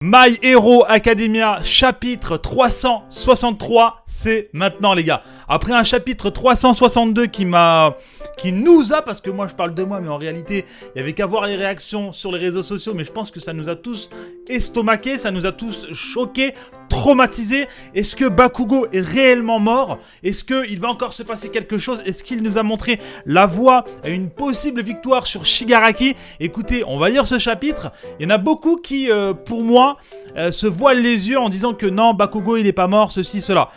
My Hero Academia, chapitre 363, c'est maintenant les gars. Après un chapitre 362 qui nous a, parce que moi je parle de moi, mais en réalité, il y avait qu'à voir les réactions sur les réseaux sociaux, mais je pense que ça nous a tous estomaqués, ça nous a tous choqués, traumatisés. Est-ce que Bakugo est réellement mort? Est-ce qu'il va encore se passer quelque chose? Est-ce qu'il nous a montré la voie à une possible victoire sur Shigaraki? Écoutez, on va lire ce chapitre. Il y en a beaucoup qui, pour moi, se voilent les yeux en disant que non, Bakugo il est pas mort, ceci, cela.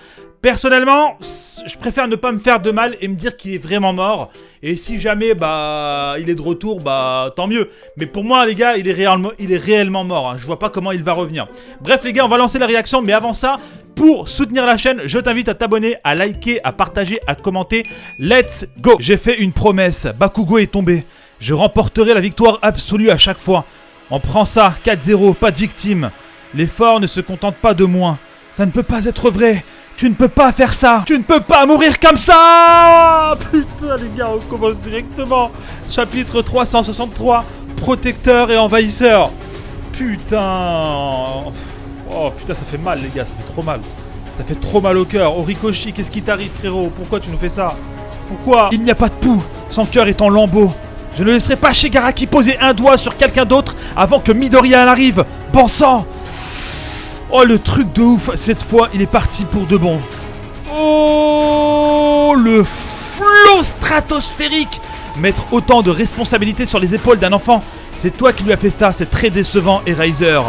Personnellement, je préfère ne pas me faire de mal et me dire qu'il est vraiment mort. Et si jamais il est de retour, tant mieux. Mais pour moi les gars, il est réellement mort, hein. Je vois pas comment il va revenir. Bref les gars, on va lancer la réaction. Mais avant ça, pour soutenir la chaîne, je t'invite à t'abonner, à liker, à partager, à commenter. Let's go. J'ai fait une promesse, Bakugo est tombé. Je remporterai la victoire absolue à chaque fois. On prend ça, 4-0, pas de victime. Les forts ne se contentent pas de moins. Ça ne peut pas être vrai. Tu ne peux pas faire ça. Tu ne peux pas mourir comme ça. Putain les gars, on commence directement. Chapitre 363, protecteur et envahisseur. Putain. Oh putain, ça fait mal les gars, ça fait trop mal. Ça fait trop mal au cœur. Horikoshi, qu'est-ce qui t'arrive frérot? Pourquoi tu nous fais ça? Pourquoi? Il n'y a pas de pouls. Son cœur est en lambeaux. Je ne laisserai pas Shigaraki poser un doigt sur quelqu'un d'autre avant que Midoriya arrive. Bon sang. Oh le truc de ouf, cette fois il est parti pour de bon. Oh le flot stratosphérique. Mettre autant de responsabilités sur les épaules d'un enfant, c'est toi qui lui as fait ça, c'est très décevant Eraser.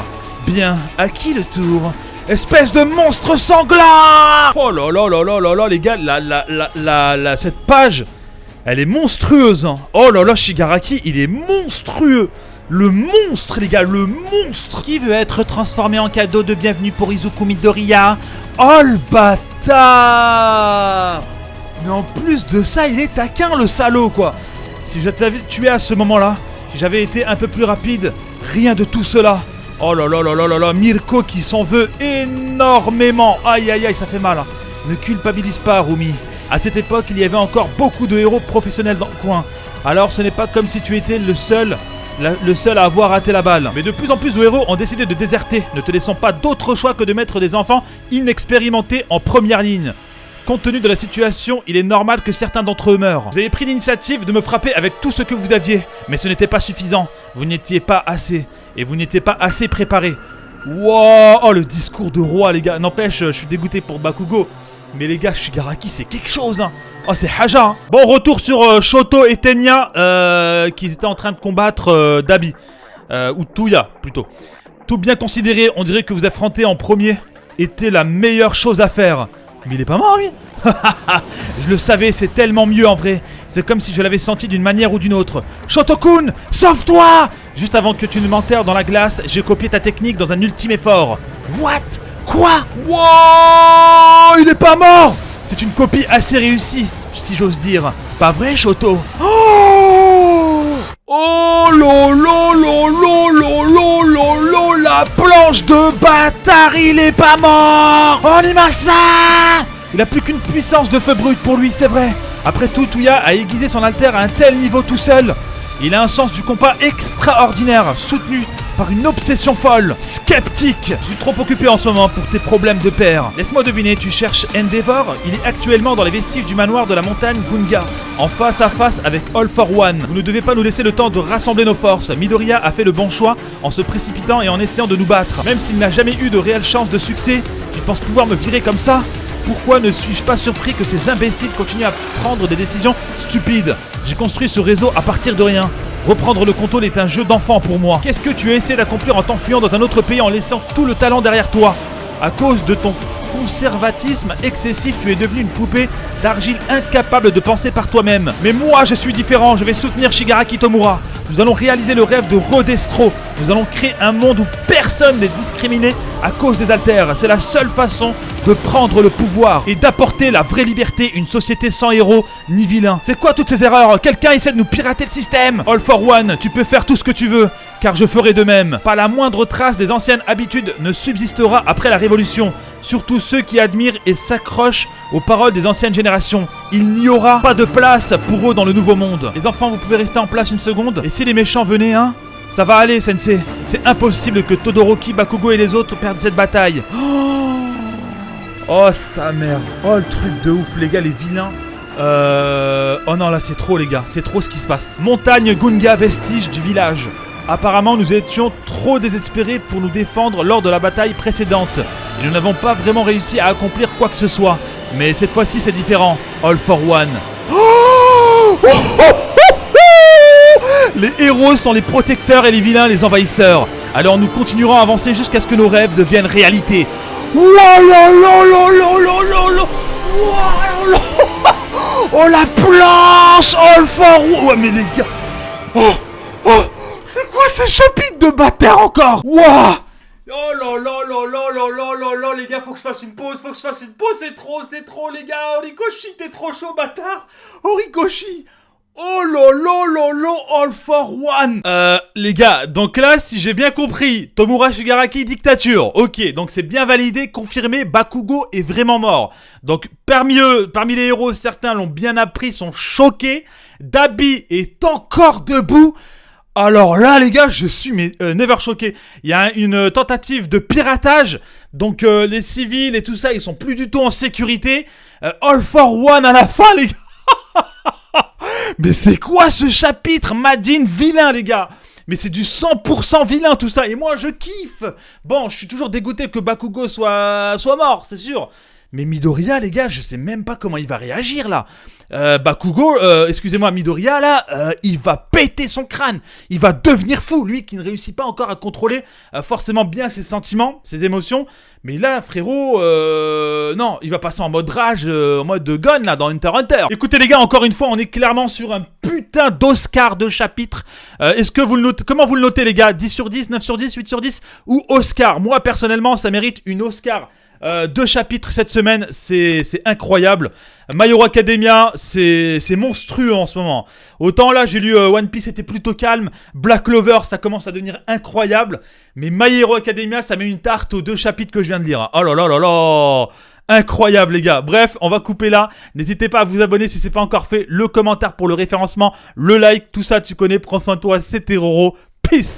Bien, à qui le tour? Espèce de monstre sanglant. Oh là là là là là là les gars, cette page, elle est monstrueuse hein. Oh là là, Shigaraki, il est monstrueux. Le monstre les gars, le monstre. Qui veut être transformé en cadeau de bienvenue pour Izuku Midoriya? Oh le bâtard. Mais en plus de ça, il est taquin le salaud quoi. Si je t'avais tué à ce moment-là, si j'avais été un peu plus rapide, rien de tout cela. Oh là là là là là là, Mirko qui s'en veut énormément. Aïe aïe aïe, ça fait mal hein. Ne culpabilise pas Rumi. À cette époque, il y avait encore beaucoup de héros professionnels dans le coin. Alors ce n'est pas comme si tu étais le seul à avoir raté la balle. Mais de plus en plus de héros ont décidé de déserter, ne te laissant pas d'autre choix que de mettre des enfants inexpérimentés en première ligne. Compte tenu de la situation, il est normal que certains d'entre eux meurent. Vous avez pris l'initiative de me frapper avec tout ce que vous aviez, mais ce n'était pas suffisant. Vous n'étiez pas assez, et vous n'étiez pas assez préparé. Wow, oh le discours de roi les gars. N'empêche, je suis dégoûté pour Bakugo. Mais les gars, Shigaraki c'est quelque chose hein. Oh c'est Haja hein. Bon, retour sur Shoto et Tenya qui étaient en train de combattre Dabi ou Touya plutôt. Tout bien considéré, on dirait que vous affronter en premier était la meilleure chose à faire. Mais il est pas mort lui. Je le savais, c'est tellement mieux en vrai. C'est comme si je l'avais senti d'une manière ou d'une autre. Shoto-kun, sauve-toi. Juste avant que tu ne m'enterres dans la glace, j'ai copié ta technique dans un ultime effort. What? Quoi? Wow, il est pas mort. C'est une copie assez réussie, si j'ose dire. Pas vrai, Shoto? Oh lolo lolo lolo lolo, la planche de bâtard, il est pas mort. Onimasa. Il a plus qu'une puissance de feu brut pour lui, c'est vrai. Après tout, Touya a aiguisé son alter à un tel niveau tout seul. Il a un sens du combat extraordinaire, soutenu par une obsession folle. Sceptique. Je suis trop occupé en ce moment pour tes problèmes de père. Laisse-moi deviner, tu cherches Endeavor? Il est actuellement dans les vestiges du manoir de la montagne Gunga, en face à face avec All for One. Vous ne devez pas nous laisser le temps de rassembler nos forces. Midoriya a fait le bon choix en se précipitant et en essayant de nous battre. Même s'il n'a jamais eu de réelle chance de succès, tu penses pouvoir me virer comme ça? Pourquoi ne suis-je pas surpris que ces imbéciles continuent à prendre des décisions stupides? J'ai construit ce réseau à partir de rien. Reprendre le contrôle est un jeu d'enfant pour moi. Qu'est-ce que tu as essayé d'accomplir en t'enfuyant dans un autre pays en laissant tout le talent derrière toi? À cause de ton conservatisme excessif, tu es devenu une poupée d'argile incapable de penser par toi-même. Mais moi, je suis différent, je vais soutenir Shigaraki Tomura. Nous allons réaliser le rêve de Rodestro. Nous allons créer un monde où personne n'est discriminé à cause des alters. C'est la seule façon de prendre le pouvoir et d'apporter la vraie liberté, une société sans héros ni vilains. C'est quoi toutes ces erreurs? Quelqu'un essaie de nous pirater le système. All for One, tu peux faire tout ce que tu veux, car je ferai de même. Pas la moindre trace des anciennes habitudes ne subsistera après la révolution. Surtout ceux qui admirent et s'accrochent aux paroles des anciennes générations. Il n'y aura pas de place pour eux dans le nouveau monde. Les enfants, vous pouvez rester en place une seconde. Et si les méchants venaient, hein? Ça va aller, Sensei. C'est impossible que Todoroki, Bakugo et les autres perdent cette bataille. Oh, sa mère. Oh, le truc de ouf, les gars, les vilains. Oh non, là, c'est trop, les gars. C'est trop ce qui se passe. Montagne Gunga, vestige du village. Apparemment, nous étions trop désespérés pour nous défendre lors de la bataille précédente. Et nous n'avons pas vraiment réussi à accomplir quoi que ce soit. Mais cette fois-ci, c'est différent. All for one. Les héros sont les protecteurs et les vilains les envahisseurs. Alors nous continuerons à avancer jusqu'à ce que nos rêves deviennent réalité. Oh la planche. All for one. Ouais mais les gars. C'est quoi ce chapitre de bâtard encore? Wow. Oh là, les gars, faut que je fasse une pause, c'est trop, les gars. Horikoshi, t'es trop chaud, bâtard. Horikoshi. Oh là, all for one. Les gars, donc là, si j'ai bien compris, Tomura Shigaraki, dictature. Ok, donc c'est bien validé, confirmé, Bakugo est vraiment mort. Donc parmi les héros, certains l'ont bien appris, sont choqués. Dabi est encore debout. Alors là, les gars, je suis never choqué. Il y a une tentative de piratage. Donc les civils et tout ça, ils sont plus du tout en sécurité. All for one à la fin, les gars. Mais c'est quoi ce chapitre Majin vilain, les gars? Mais c'est du 100% vilain tout ça. Et moi, je kiffe. Bon, je suis toujours dégoûté que Bakugo soit mort, c'est sûr. Mais Midoriya, les gars, je sais même pas comment il va réagir là. Bakugo, excusez-moi, Midoriya là, il va péter son crâne. Il va devenir fou, lui qui ne réussit pas encore à contrôler forcément bien ses sentiments, ses émotions. Mais là, frérot, non, il va passer en mode rage, en mode gun là, dans Hunter x Hunter. Écoutez les gars, encore une fois, on est clairement sur un putain d'Oscar de chapitre. Est-ce que vous le notez? Comment vous le notez les gars? 10 sur 10, 9 sur 10, 8 sur 10 ou Oscar? Moi personnellement, ça mérite une Oscar. 2 chapitres cette semaine, c'est incroyable. My Hero Academia, c'est monstrueux en ce moment. Autant là, j'ai lu One Piece, c'était plutôt calme. Black Clover, ça commence à devenir incroyable. Mais My Hero Academia, ça met une tarte aux 2 chapitres que je viens de lire. Oh là là là là, incroyable les gars. Bref, on va couper là. N'hésitez pas à vous abonner si c'est pas encore fait. Le commentaire pour le référencement, le like, tout ça tu connais. Prends soin de toi, c'était Roro. Peace.